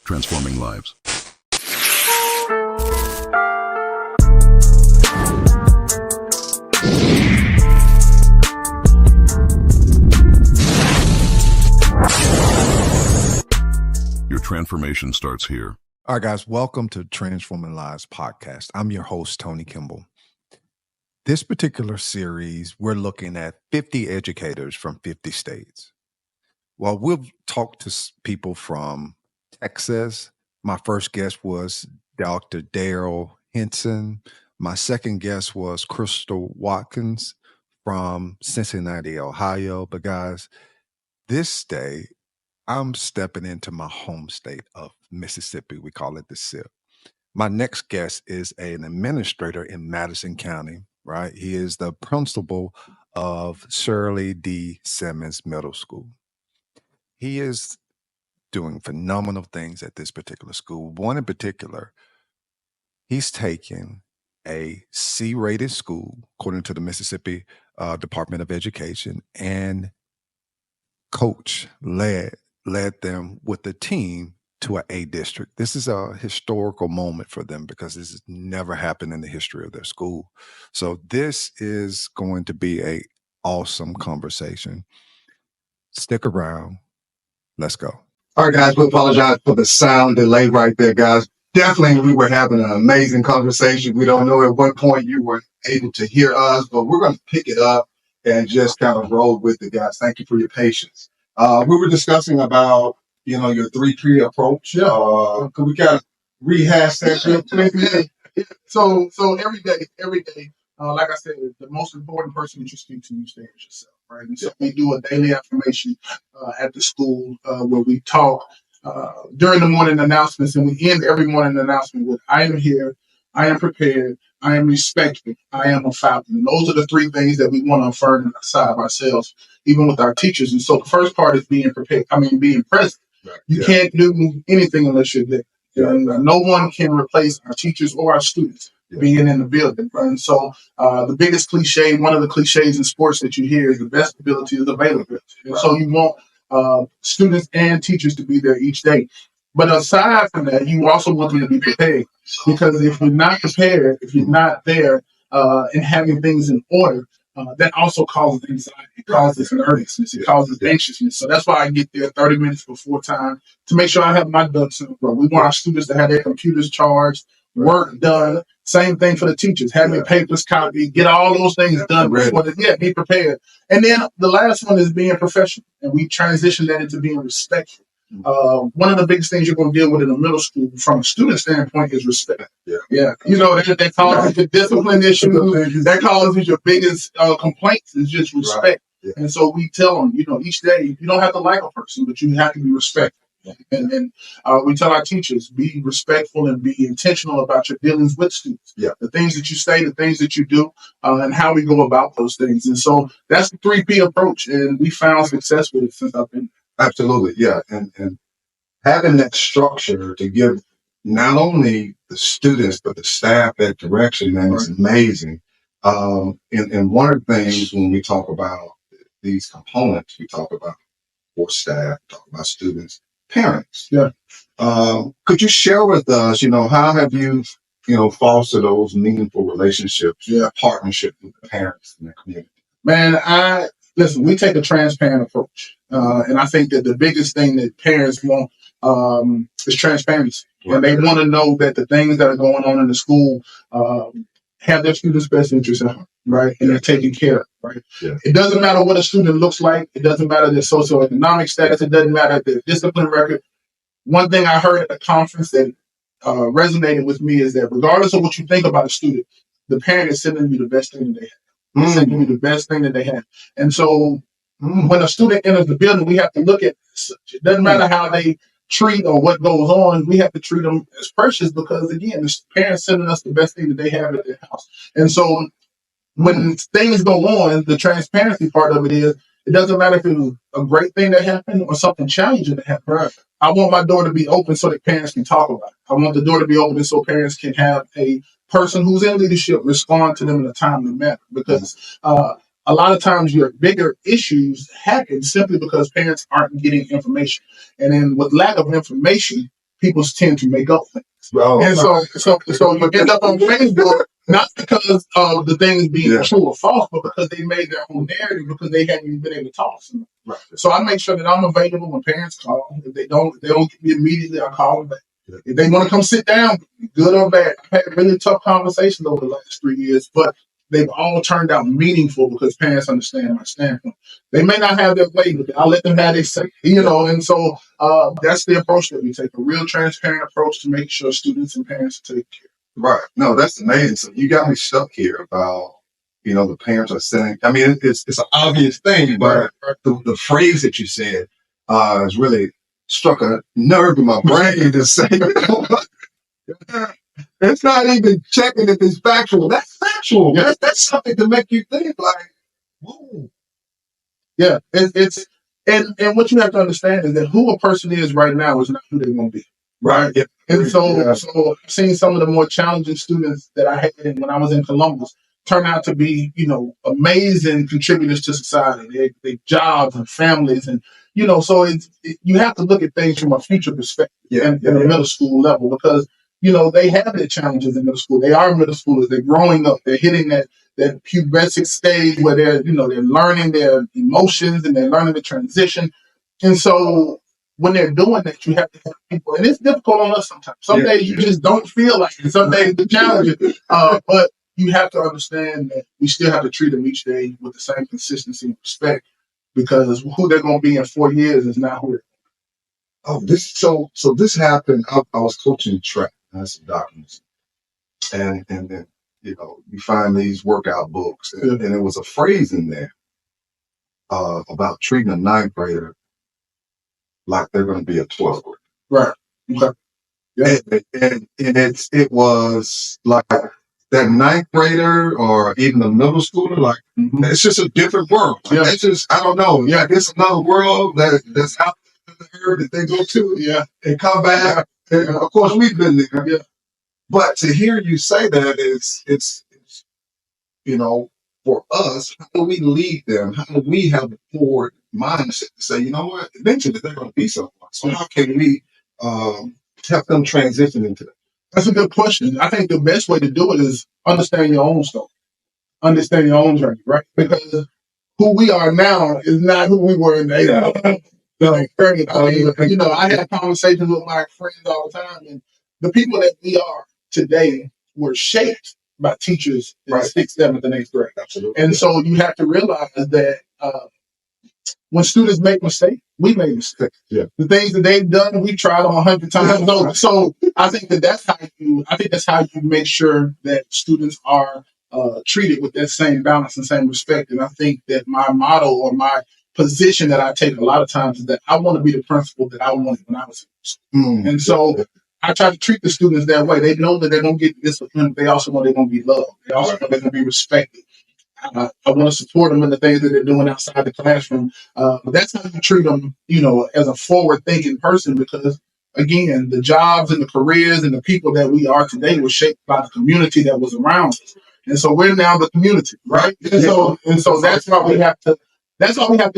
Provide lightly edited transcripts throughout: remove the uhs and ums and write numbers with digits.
transforming lives. Your transformation starts here. All right, guys, welcome to Transforming Lives podcast. I'm your host, Tony Kimble. This particular series, we're looking at 50 educators from 50 states. Well, we'll talk to people from Texas. My first guest was Dr. Daryl Henson. My second guest was Crystal Watkins from Cincinnati, Ohio. But guys, this day, I'm stepping into my home state of Mississippi. We call it the SIP. My next guest is an administrator in Madison County, right? He is the principal of Shirley D. Simmons Middle School. He is doing phenomenal things at this particular school. One in particular, he's taken a C-rated school, according to the Mississippi Department of Education, and led them with the team to an A district. This is a historical moment for them because this has never happened in the history of their school. So this is going to be an awesome conversation. Stick around. Let's go. All right, guys, we apologize for the sound delay right there, guys. Definitely, we were having an amazing conversation. We don't know at what point you were able to hear us, but we're going to pick it up and just kind of roll with it, guys. Thank you for your patience. We were discussing about, your 3P approach. Could we kind of rehash that? So every day, like I said, the most important person that you speak to, you stay as yourself, right? And so we do a daily affirmation at the school where we talk during the morning announcements, and we end every morning announcement with, I am here, I am prepared, I am respectful, I am a falcon. And those are the three things that we want to affirm inside of ourselves, even with our teachers. And so the first part is being prepared, being present. Right. You can't do anything unless you're there. And no one can replace our teachers or our students being in the building. Right? And so the biggest cliche, one of the cliches in sports that you hear is the best ability is availability. And so you want students and teachers to be there each day. But aside from that, you also want them to be prepared. Because if you're not prepared, if you're not there and having things in order, that also causes anxiety, it causes nervousness, it causes anxiousness. So that's why I get there 30 minutes before time to make sure I have my ducks in a row. We want our students to have their computers charged, work done. Same thing for the teachers. Have your papers copied, get all those things done. Be prepared. And then the last one is being professional. And we transition that into being respectful. One of the biggest things you're going to deal with in the middle school from a student standpoint is respect. That causes the discipline issues. That causes your biggest complaints is just respect. Right. Yeah. And so we tell them, each day, you don't have to like a person, but you have to be respectful. And we tell our teachers, be respectful and be intentional about your dealings with students. Yeah. The things that you say, the things that you do, and how we go about those things. And so that's the 3P approach. And we found success with it since I've been. Absolutely, yeah. And having that structure to give not only the students, but the staff that direction, man, is amazing. And one of the things when we talk about these components, we talk about for staff, talk about students, parents. Yeah. Could you share with us, how have you, fostered those meaningful relationships, partnership with the parents in the community? Man, listen, we take a transparent approach. And I think that the biggest thing that parents want is transparency. Right. And they want to know that the things that are going on in the school have their students' best interests at heart, right? And they're taken care of, right? Yeah. It doesn't matter what a student looks like. It doesn't matter their socioeconomic status. It doesn't matter their discipline record. One thing I heard at the conference that resonated with me is that regardless of what you think about a student, the parent is sending you the best thing that they have. They're sending you the best thing that they have. And so when a student enters the building, we have to look at this. It doesn't matter how they treat or what goes on. We have to treat them as precious because, again, the parents sending us the best thing that they have at their house. And so when things go on, the transparency part of it is it doesn't matter if it was a great thing that happened or something challenging that happened. Right. I want my door to be open so that parents can talk about it. I want the door to be open so parents can have a person who's in leadership respond to them in a timely manner. Because a lot of times your bigger issues happen simply because parents aren't getting information. And then with lack of information, people tend to make up things. Bro. And so you end up on Facebook, not because of the things being true or false, but because they made their own narrative because they hadn't even been able to talk to somebody. Right. So I make sure that I'm available when parents call. If they don't get me immediately, I call them back. If they want to come sit down, good or bad, I've had really tough conversations over the last 3 years, but they've all turned out meaningful because parents understand my standpoint. They may not have their way, but I'll let them have their say, and so that's the approach that we take, a real transparent approach to make sure students and parents are taken care of. Right. No, that's amazing. So you got me stuck here about, the parents are saying, I mean, it's an obvious thing, but the phrase that you said has really struck a nerve in my brain to say, it's not even checking if it's factual. That's factual. Yeah. That's something to make you think like, whoa. Yeah, and what you have to understand is that who a person is right now is not who they're going to be. Right. Yeah. And so I've seen some of the more challenging students that I had when I was in Columbus turn out to be, amazing contributors to society, their jobs and families. And, so you have to look at things from a future perspective in the middle school level because, they have their challenges in middle school. They are middle schoolers. They're growing up. They're hitting that pubescent stage where they're learning their emotions and they're learning the transition. And so when they're doing that, you have to have people, and it's difficult on us sometimes. Some days you just don't feel like it. Some days it's challenging. But you have to understand that we still have to treat them each day with the same consistency and respect because who they're going to be in 4 years is not who they're. Oh, this happened. I was coaching track. I had some documents. And then, you find these workout books and there was a phrase in there about treating a ninth grader like they're going to be a 12th grader. Right. Okay. Yeah. And it was like that ninth grader or even a middle schooler, like it's just a different world. Yeah. It's just, I don't know. Yeah, it's another world that's out there that they go to and come back. And of course, we've been there. Yeah. But to hear you say that it's for us, how do we lead them? How do we have a forward mindset to say, you know what, eventually they're going to be someone. So how can we help them transition into that? That's a good question. I think the best way to do it is understand your own story, understand your own journey, right? Because who we are now is not who we were in the 80s. I have conversations with my friends all the time, and the people that we are today were shaped by teachers in 6th, 7th, and 8th grade. Absolutely. And so you have to realize that when students make mistakes, we make mistakes. Yeah. The things that they've done, we tried them 100 times over. So I think that's how you make sure that students are treated with that same balance and same respect. And I think that my motto or my position that I take a lot of times is that I want to be the principal that I wanted when I was in school. And so I try to treat the students that way. They know that they're going to get disciplined. They also know they're going to be loved. They also know they're going to be respected. I want to support them in the things that they're doing outside the classroom. But that's how you treat them, as a forward-thinking person because, again, the jobs and the careers and the people that we are today were shaped by the community that was around us. And so we're now the community, right? And so that's why we have to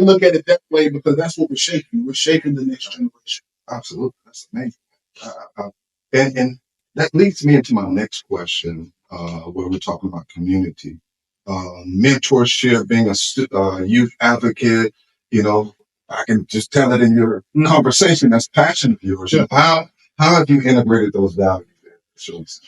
look at it that way because that's what we're shaping. We're shaping the next generation. Absolutely. That's amazing. And that leads me into my next question, where we're talking about community, mentorship, being a youth advocate. I can just tell it in your conversation. That's passion of yours. Yeah. How have you integrated those values?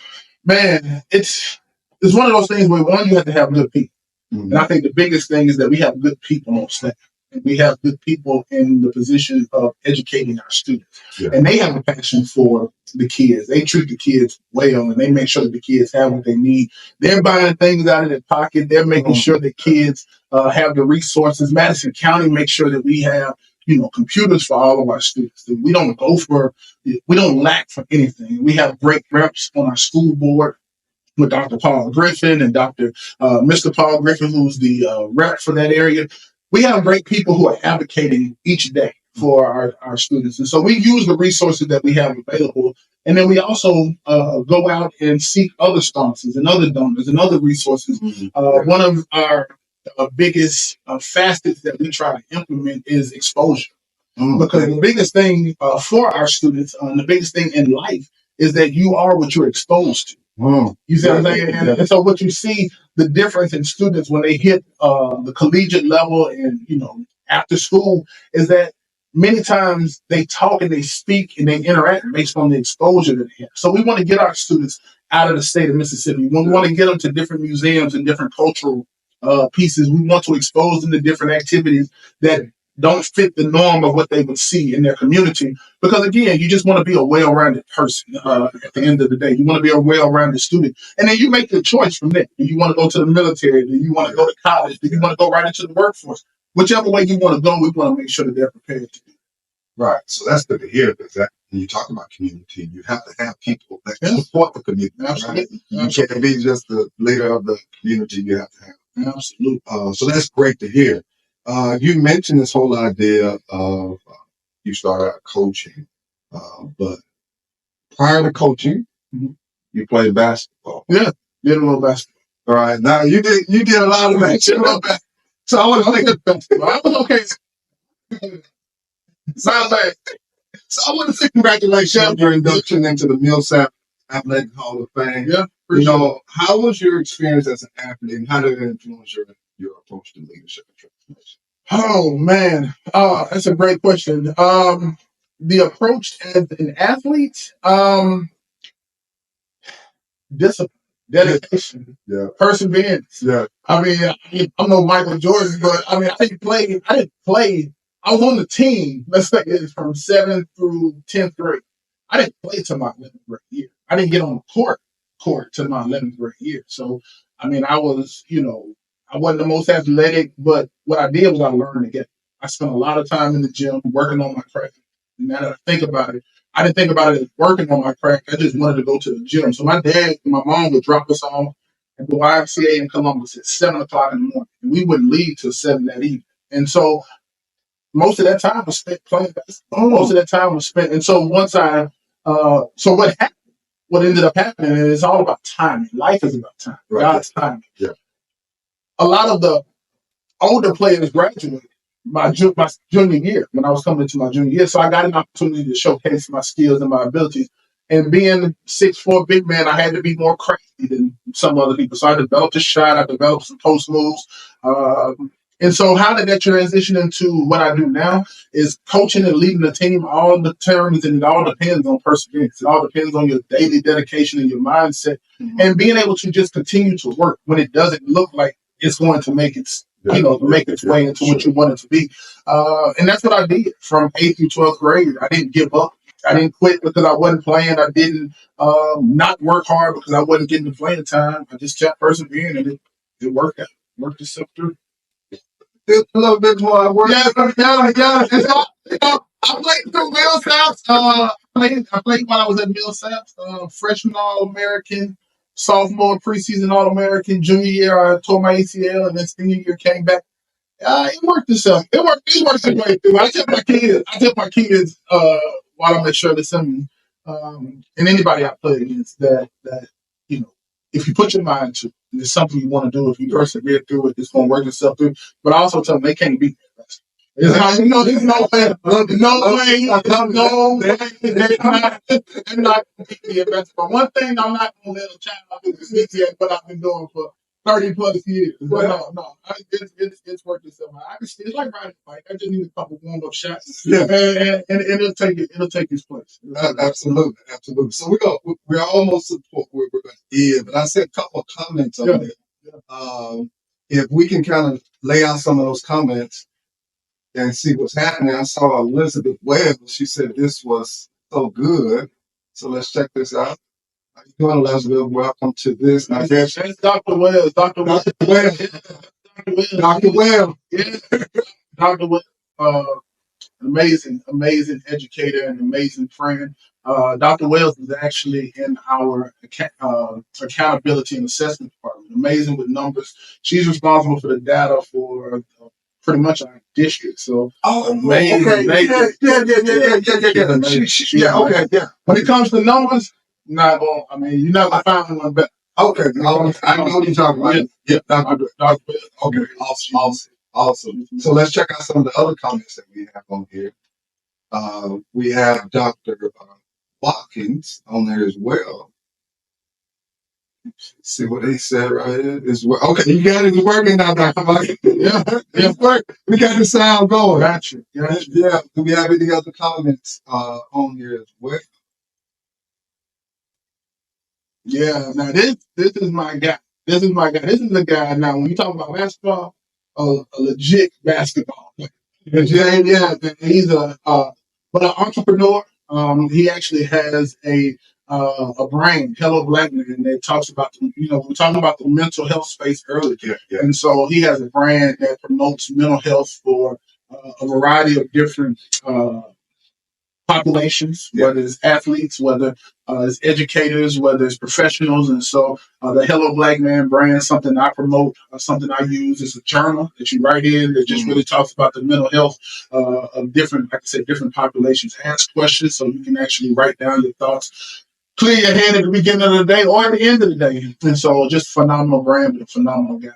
Man, it's one of those things where one, you have to have good people. And I think the biggest thing is that we have good people on staff. And we have good people in the position of educating our students. Yeah. And they have a passion for the kids. They treat the kids well, and they make sure that the kids have what they need. They're buying things out of their pocket. They're making sure that kids have the resources. Madison County makes sure that we have, computers for all of our students. That we don't lack for anything. We have great reps on our school board with Dr. Paul Griffin and Mr. Paul Griffin, who's the rep for that area. We have great people who are advocating each day for our students. And so we use the resources that we have available. And then we also go out and seek other sponsors and other donors and other resources. One of our biggest facets that we try to implement is exposure. Because the biggest thing for our students, the biggest thing in life is that you are what you're exposed to. You see what I'm saying? And so what you see, the difference in students when they hit the collegiate level and, after school, is that many times they talk and they speak and they interact based on the exposure that they have. So we want to get our students out of the state of Mississippi. We want to get them to different museums and different cultural pieces. We want to expose them to different activities that don't fit the norm of what they would see in their community. Because again, you just want to be a well-rounded person at the end of the day. You want to be a well-rounded student. And then you make the choice from there. Do you want to go to the military? Do you want to go to college? Do you want to go right into the workforce? Whichever way you want to go, we want to make sure that they're prepared to do. Right. So that's good to hear, because when you talk about community, you have to have people that support the community. Absolutely. Right? You can't be just the leader of the community. You have to have. Absolutely. So that's great to hear. You mentioned this whole idea of you started out coaching, but prior to coaching, you played basketball. Yeah, did a little basketball. All right. Now you did a lot of that. So I want to think basketball. I was okay. Sounds bad. So I want to say congratulations on your induction into the Millsap Athletic Hall of Fame. Yeah. How was your experience as an athlete, and how did it influence your approach to leadership and transformation? Oh man, that's a great question. The approach as an athlete, discipline, dedication, perseverance. Yeah. I mean, I'm no Michael Jordan, but I mean, I didn't play. I was on the team. Let's say it's from 7th through 10th grade. I didn't play till my 11th grade year. I didn't get on the court till my 11th grade year. So, I mean, I was, I wasn't the most athletic, but what I did was I learned to get. I spent a lot of time in the gym working on my craft. And now that I think about it, I didn't think about it as working on my craft. I just wanted to go to the gym. So my dad and my mom would drop us off at the YMCA in Columbus at 7 o'clock in the morning. And we wouldn't leave till 7 that evening. And so most of that time was spent playing basketball. Most of that time was spent. And so once so what happened, what ended up happening is it's all about timing. Life is about time. Right. God's timing. Yeah. A lot of the older players graduated my junior year when I was coming into my junior year. So I got an opportunity to showcase my skills and my abilities. And being 6'4" big man, I had to be more crafty than some other people. So I developed a shot. I developed some post moves. And so how did that transition into what I do now is coaching and leading the team, all the terms, and it all depends on perseverance. It all depends on your daily dedication and your mindset and being able to just continue to work when it doesn't look like it's going to make its make its way into what you want it to be. And that's what I did from 8th through 12th grade. I didn't give up. I didn't quit because I wasn't playing. I didn't not work hard because I wasn't getting the playing time. I just kept persevering, and it worked out. Worked itself through. A little bit more work. Yeah. I played through Millsaps. I played while I was at Millsaps. Freshman All-American, sophomore preseason All-American, junior year I tore my ACL, and then senior year came back. It worked itself. It worked its way through. I tell my kids while I'm at Shirley Assembly, and anybody I play against that if you put your mind to it, and it's something you want to do, if you persevere through it, it's going to work itself through. But I also tell them they can't beat that. There's no way. They're not going to be the best. But one thing I'm not going to let a child do is yet what I've been doing for 30 plus years. But no, it's worked itself out. It's like riding a bike. I just need a couple warm up shots, and it'll take its place. Absolutely. So we're almost to the point where we're going to end. But I said a couple of comments on there. If we can kind of lay out some of those comments and see what's happening. I saw Elizabeth Webb. She said this was so good. So let's check this out. How you doing, Elizabeth? Welcome to this. That's Dr. Wells. Dr. Wells. Dr. Webb. Yeah. Dr. Wells. Amazing educator and amazing friend. Dr. Wells is actually in our accountability and assessment department. Amazing with numbers. She's responsible for the data for pretty much our district. So, amazing. Yeah. When it comes to numbers, you're not gonna find one better. Okay, I know what you're talking about. Yeah, Dr. Okay, awesome. So let's check out some of the other comments that we have on here. We have Dr. Watkins on there as well. See what they said right here as well. Okay, you got it working now, Dr. Watkins. Yeah, it's working. We got the sound going. Gotcha. Yeah. Do we have any other comments on here as well? Yeah, now this is my guy. This is my guy. This is the guy. Now, when you talk about basketball, a legit basketball player. Yeah. He's but an entrepreneur. He actually has a brand, Hello Black Man, that talks about we were talking about the mental health space earlier, and so he has a brand that promotes mental health for a variety of different populations, whether it's athletes, whether it's educators, whether it's professionals. And so the Hello Black Man brand, something I promote, something I use is a journal that you write in that just really talks about the mental health of different, like I said, different populations. Ask questions so you can actually write down your thoughts. Clear your head at the beginning of the day or at the end of the day. And so just phenomenal brand, but a phenomenal guy.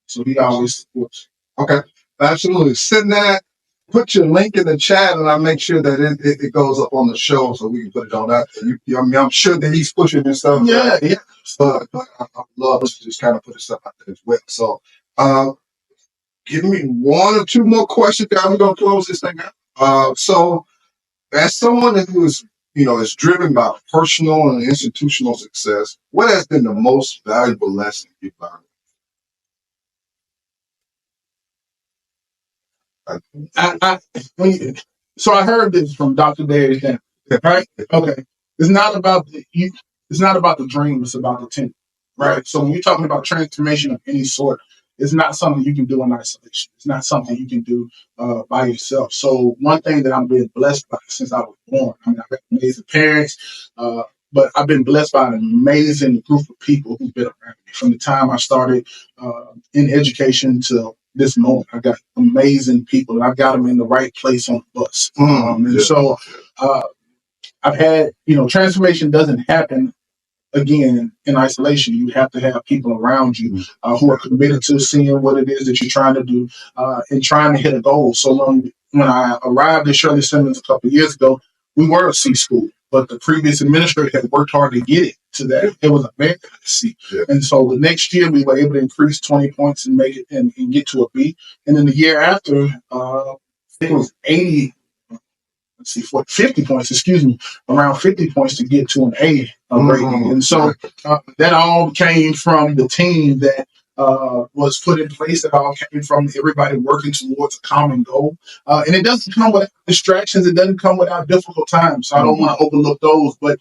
So he always supports. Okay, absolutely. Send that. Put your link in the chat, and I'll make sure that it goes up on the show so we can put it on that. I mean, I'm sure that he's pushing this stuff. Yeah. But I love to just kind of put this stuff out there as well. So, give me one or two more questions, guys. We're gonna close this thing out. So, as someone who is driven by personal and institutional success, what has been the most valuable lesson you've learned? So I heard this from Dr. Darius Dan, right? Okay. It's not about the dream, it's about the team. Right. So when you're talking about transformation of any sort, it's not something you can do in isolation. It's not something you can do by yourself. So one thing that I'm being blessed by since I was born, I mean, I've got amazing parents, but I've been blessed by an amazing group of people who've been around me from the time I started in education to this moment. I got amazing people, and I've got them in the right place on the bus. So I've had, transformation doesn't happen again in isolation. You have to have people around you who are committed to seeing what it is that you're trying to do and trying to hit a goal. So when I arrived at Shirley Simmons a couple of years ago, we were a C school, but the previous administrator had worked hard to get it to that. It was a very C. Yeah. And so the next year we were able to increase 20 points and make it and get to a B. And then the year after, it was 50 points, around 50 points to get to an A rating. And so that all came from the team that was put in place. That all came from everybody working towards a common goal. And it doesn't come without distractions. It doesn't come without difficult times. So I don't want to overlook those. But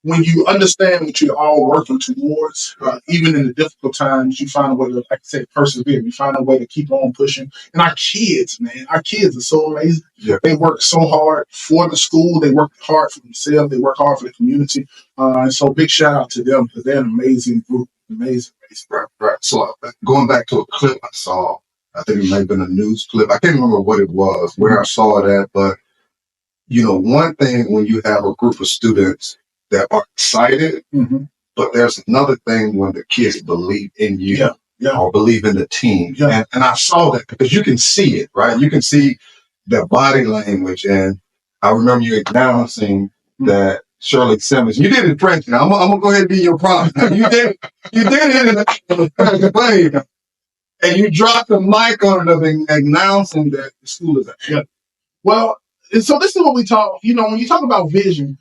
when you understand what you're all working towards, even in the difficult times, you find a way to, like I said, persevere. You find a way to keep on pushing. And our kids are so amazing. Yeah. They work so hard for the school. They work hard for themselves. They work hard for the community. And so big shout out to them because they're an amazing group. Amazing. Right. So going back to a clip I saw, I think it might have been a news clip. I can't remember what it was, where I saw that. But, one thing when you have a group of students that are excited, but there's another thing when the kids believe in you or believe in the team. Yeah. And I saw that because you can see it, right? You can see the body language. And I remember you announcing that Shirley Simmons, you did it in French. Now I'm gonna go ahead and be your prop. You did it in way. And you dropped the mic on it and announcing that the school is ahead. Well, so this is what we talk, when you talk about vision,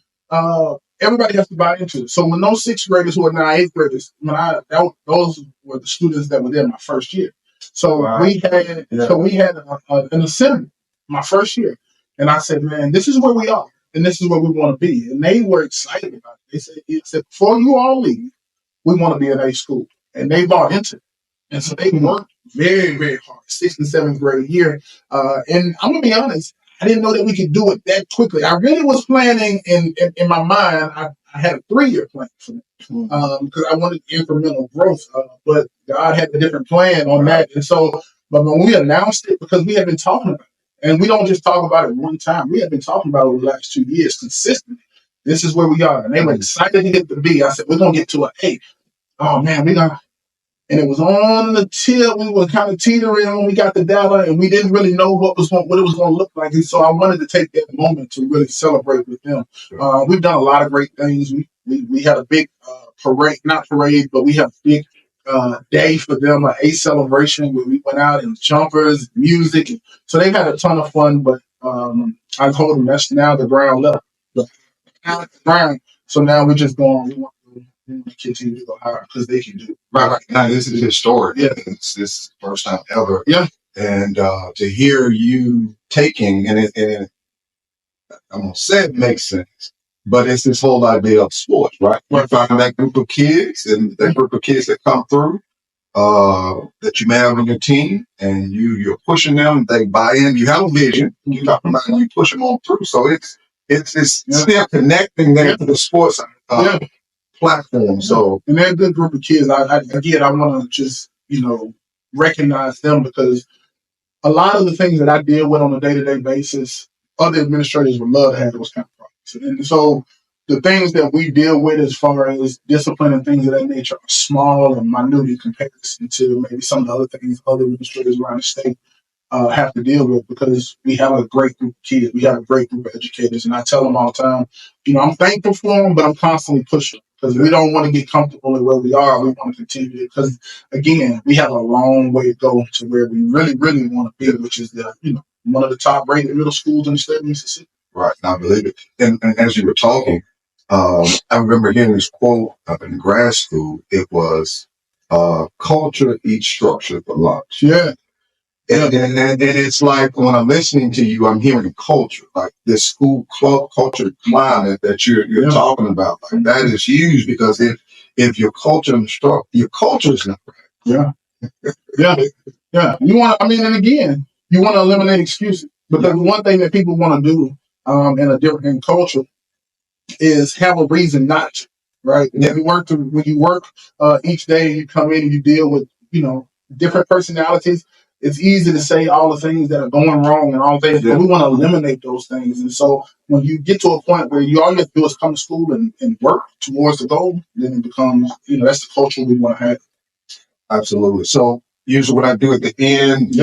everybody has to buy into it. So when those sixth graders who are now eighth graders, those were the students that were there my first year. So we had an assembly my first year, and I said, man, this is where we are, and this is where we want to be. And they were excited about it. They said, before you all leave, we want to be an A school, and they bought into it. And so they worked very, very hard, 6th and 7th grade year. And I'm gonna be honest, I didn't know that we could do it that quickly. I really was planning in my mind. I had a 3-year plan for it because I wanted incremental growth. But God had a different plan on that. And so, but when we announced it, because we had been talking about it, and we don't just talk about it one time. We have been talking about it over the last 2 years consistently. This is where we are. And they were excited to get the B. I said, we're going to get to an A. Oh, man, we got. And it was on the tip. We were kind of teetering when we got the data, and we didn't really know what it was going to look like. And so I wanted to take that moment to really celebrate with them. We've done a lot of great things. We had a big parade, not parade, but we have a big day for them, a celebration where we went out in jumpers, music. So they've had a ton of fun, but I told them that's now the ground level. Now it's the ground. So now we're just going, we want to continue to go higher because they can do it. Right. Now, this is historic. Yeah. This is the first time ever. Yeah. And to hear you taking, and I'm going to say it makes sense, but it's this whole idea of sports, right? You find that group of kids and that group of kids that come through that you may have on your team, and you're pushing them, they buy in, you have a vision, you talk about it, you push them on through. So it's still connecting there to the sports platform. So, and they're a good group of kids. I want to just, recognize them because a lot of the things that I deal with on a day-to-day basis, other administrators would love to have those kind of problems. And so the things that we deal with as far as discipline and things of that nature are small and minute in comparison to maybe some of the other things other administrators around the state have to deal with, because we have a great group of kids. We have a great group of educators. And I tell them all the time, I'm thankful for them, but I'm constantly pushing because we don't want to get comfortable in where we are. We want to continue because, again, we have a long way to go to where we really, really want to be, which is one of the top rated middle schools in the state of Mississippi. Right. I believe it. And as you were talking, I remember hearing this quote in grad school. It was, culture eats structure for lunch. Yeah. And it's like when I'm listening to you, I'm hearing culture, like this school club culture climate that you're talking about. Like that is huge, because if your culture is not right. Yeah. You want, and again, you want to eliminate excuses, because one thing that people want to do in culture is have a reason not to, right? Yeah. When you work each day, you come in and you deal with, different personalities. It's easy to say all the things that are going wrong and all things, but we want to eliminate those things. And so when you get to a point where all you have to do is come to school and work towards the goal, then it becomes, that's the culture we want to have. Absolutely. So usually what I do at the end,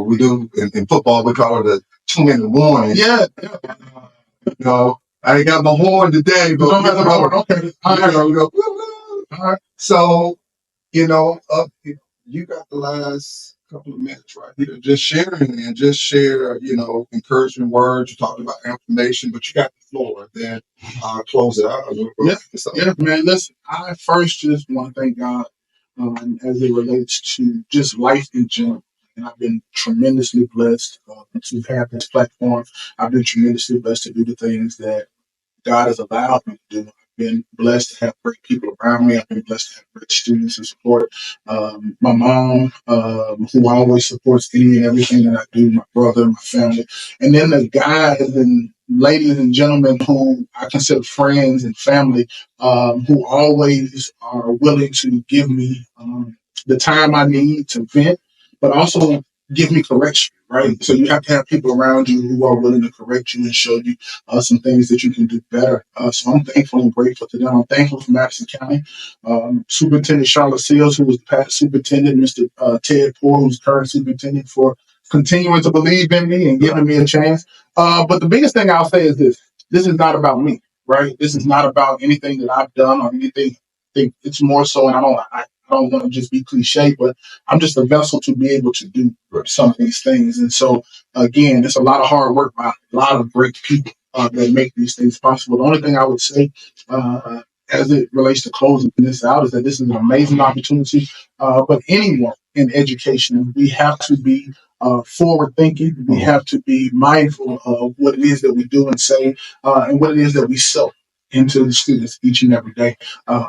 we do in football, we call it a 2-minute warning. Yeah. I ain't got my horn today, but okay. All right. So, you got the last couple of minutes right here, just sharing and share, encouragement words. You talked about information, but you got the floor. Then I'll close it out. Yeah, man. Listen, I first just want to thank God as it relates to just life in general. And I've been tremendously blessed to have this platform. I've been tremendously blessed to do the things that God has allowed me to do. I've been blessed to have great people around me. I've been blessed to have great students and support. My mom, who always supports any and everything that I do, my brother, my family. And then the guys and ladies and gentlemen who I consider friends and family, who always are willing to give me the time I need to vent, but also give me correction, right? So you have to have people around you who are willing to correct you and show you some things that you can do better. So I'm thankful and grateful to them. I'm thankful for Madison County. Superintendent Charlotte Seals, who was the past superintendent, Mr. Ted Poore, who's current superintendent, for continuing to believe in me and giving me a chance. But the biggest thing I'll say is this. This is not about me, right? This is not about anything that I've done or anything. I think it's more so, and I don't want to just be cliche, but I'm just a vessel to be able to do some of these things. And so, again, it's a lot of hard work by a lot of great people that make these things possible. The only thing I would say as it relates to closing this out is that this is an amazing opportunity. But anyone in education, we have to be forward thinking. We have to be mindful of what it is that we do and say and what it is that we sow into the students each and every day,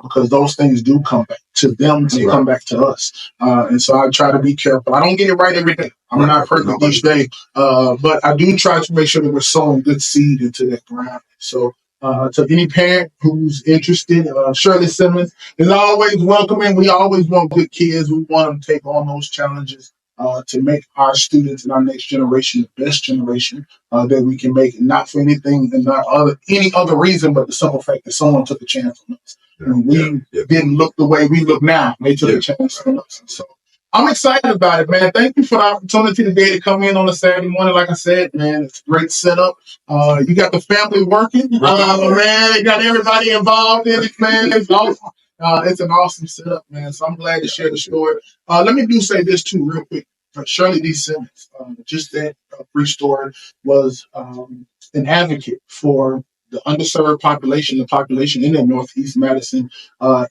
because those things do come back to them and they come back to us. And so I try to be careful. I don't get it right every day. I'm not perfect each day, but I do try to make sure that we're sowing good seed into that ground. So to any parent who's interested, Shirley Simmons is always welcoming. We always want good kids. We want them to take on those challenges to make our students and our next generation the best generation that we can make, not for anything and not any other reason, but the simple fact that someone took a chance on us. And we didn't look the way we look now. They took a chance on us. So I'm excited about it, man. Thank you for the opportunity today to come in on a Saturday morning. Like I said, man, it's a great setup. You got the family working. Man, you got everybody involved in it, man. It's awesome. It's an awesome setup, man. So I'm glad to share the story. Let me say this too, real quick. Shirley D. Simmons, just that brief story, was an advocate for the underserved population, the population in the Northeast Madison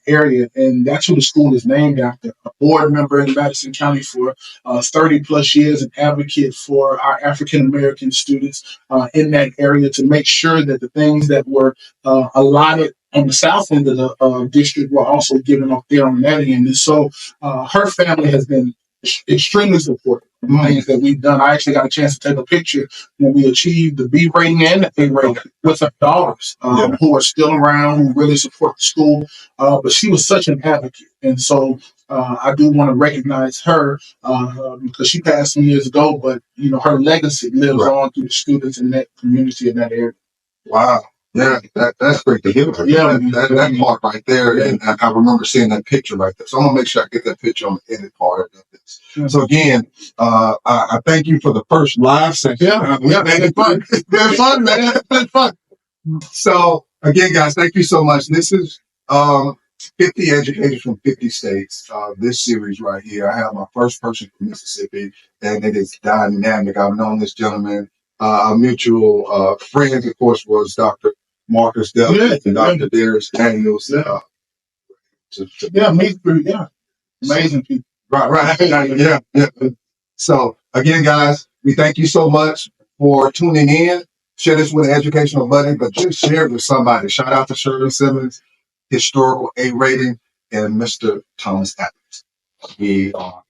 area. And that's who the school is named after. A board member in Madison County for 30 plus years, an advocate for our African American students in that area to make sure that the things that were allotted on the south end of the district were also given up there on that end. And so her family has been extremely supportive of the things that we've done. I actually got a chance to take a picture when we achieved the B rating and the A rating with her daughters who are still around, who really support the school. But she was such an advocate. And so I do want to recognize her because she passed some years ago, but her legacy lives on through the students in that community in that area. Wow. Yeah, that's great to hear. Yeah, that part right there, and I remember seeing that picture right there. So I'm gonna make sure I get that picture on the edit part of this. Yeah. So again, I thank you for the first live session. It's fun. It's been fun, man. It's been fun. So again, guys, thank you so much. This is 50 educators from 50 states. This series right here, I have my first person from Mississippi, and it is dynamic. I've known this gentleman. Our mutual friend, of course, was Dr. Marcus Dell and Dr. Darius Daniels. Me too. Yeah, amazing people. Right. Yeah. So again, guys, we thank you so much for tuning in. Share this with an educational buddy, but just share it with somebody. Shout out to Shirley Simmons, historical A rating, and Mr. Thomas Adams. We are